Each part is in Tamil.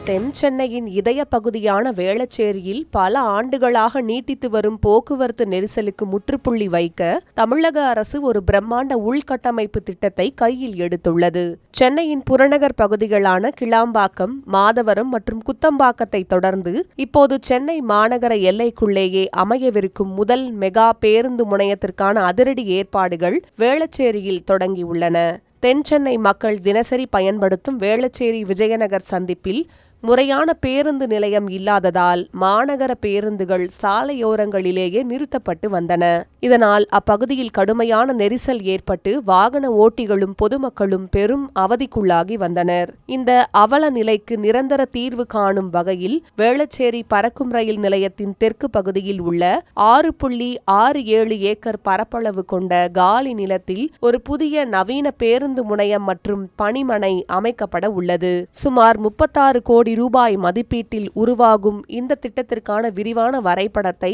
தென் சென்னையின் இதய பகுதியான வேளச்சேரியில் பல ஆண்டுகளாக நீட்டித்து வரும் போக்குவரத்து நெரிசலுக்கு முற்றுப்புள்ளி வைக்க தமிழக அரசு ஒரு பிரம்மாண்ட உள்கட்டமைப்பு திட்டத்தை கையில் எடுத்துள்ளது. சென்னையின் புறநகர் பகுதிகளான கிளாம்பாக்கம், மாதவரம் மற்றும் குத்தம்பாக்கத்தை தொடர்ந்து இப்போது சென்னை மாநகர எல்லைக்குள்ளேயே அமையவிருக்கும் முதல் மெகா பேருந்து முனையத்திற்கான அதிரடி ஏற்பாடுகள் வேளச்சேரியில் தொடங்கியுள்ளன. தென்சென்னை மக்கள் தினசரி பயன்படுத்தும் வேளச்சேரி விஜயநகர் சந்திப்பில் முறையான பேருந்து நிலையம் இல்லாததால் மாநகர பேருந்துகள் சாலையோரங்களிலேயே நிறுத்தப்பட்டு வந்தன. இதனால் அப்பகுதியில் கடுமையான நெரிசல் ஏற்பட்டு வாகன ஓட்டிகளும் பொதுமக்களும் பெரும் அவதிக்குள்ளாகி வந்தனர். இந்த அவல நிலைக்கு நிரந்தர தீர்வு காணும் வகையில் வேளச்சேரி பறக்கும் ரயில் நிலையத்தின் தெற்கு பகுதியில் உள்ள 6.67 ஏக்கர் பரப்பளவு கொண்ட காலி நிலத்தில் ஒரு புதிய நவீன பேருந்து முனையம் மற்றும் பணிமனை அமைக்கப்பட உள்ளது. சுமார் 36 கோடி ரூபாய் மதிப்பீட்டில் உருவாகும் இந்த திட்டத்திற்கான விரிவான வரைபடத்தை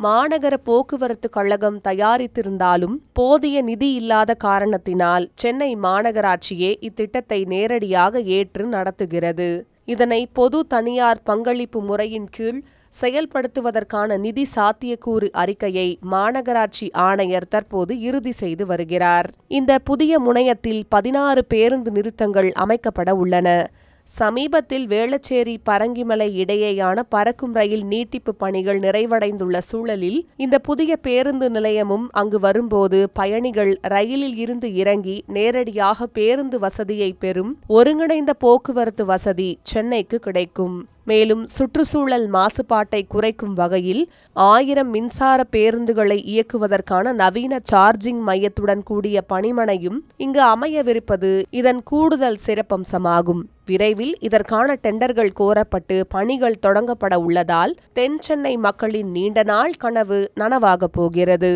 மாநகர போக்குவரத்து கழகம் தயாரித்திருந்தாலும் போதிய நிதி இல்லாத காரணத்தினால் சென்னை மாநகராட்சியே இத்திட்டத்தை நேரடியாக ஏற்று நடத்துகிறது. இதனை பொது தனியார் பங்களிப்பு முறையின் கீழ் செயல்படுத்துவதற்கான நிதி சாத்தியக்கூறு அறிக்கையை மாநகராட்சி ஆணையர் தற்போது இறுதி செய்து வருகிறார். இந்த புதிய முனையத்தில் 16 பேருந்து நிறுத்தங்கள் அமைக்கப்பட உள்ளன. சமீபத்தில் வேளச்சேரி பரங்கிமலை இடையேயான பறக்கும் ரயில் நீட்டிப்பு பணிகள் நிறைவடைந்துள்ள சூழலில் இந்த புதிய பேருந்து நிலையமும் அங்கு வரும்போது பயணிகள் ரயிலில் இருந்து இறங்கி நேரடியாக பேருந்து வசதியை பெறும் ஒருங்கிணைந்த போக்குவரத்து வசதி சென்னைக்கு கிடைக்கும். மேலும் சுற்றுச்சூழல் மாசுபாட்டை குறைக்கும் வகையில் 1000 மின்சார பேருந்துகளை இயக்குவதற்கான நவீன சார்ஜிங் மையத்துடன் கூடிய பணிமனையும் இங்கு அமையவிருப்பது இதன் கூடுதல் சிறப்பம்சமாகும். விரைவில் இதற்கான டெண்டர்கள் கோரப்பட்டு பணிகள் தொடங்கப்பட உள்ளதால் தென் சென்னை மக்களின் நீண்ட நாள் கனவு நனவாகப் போகிறது.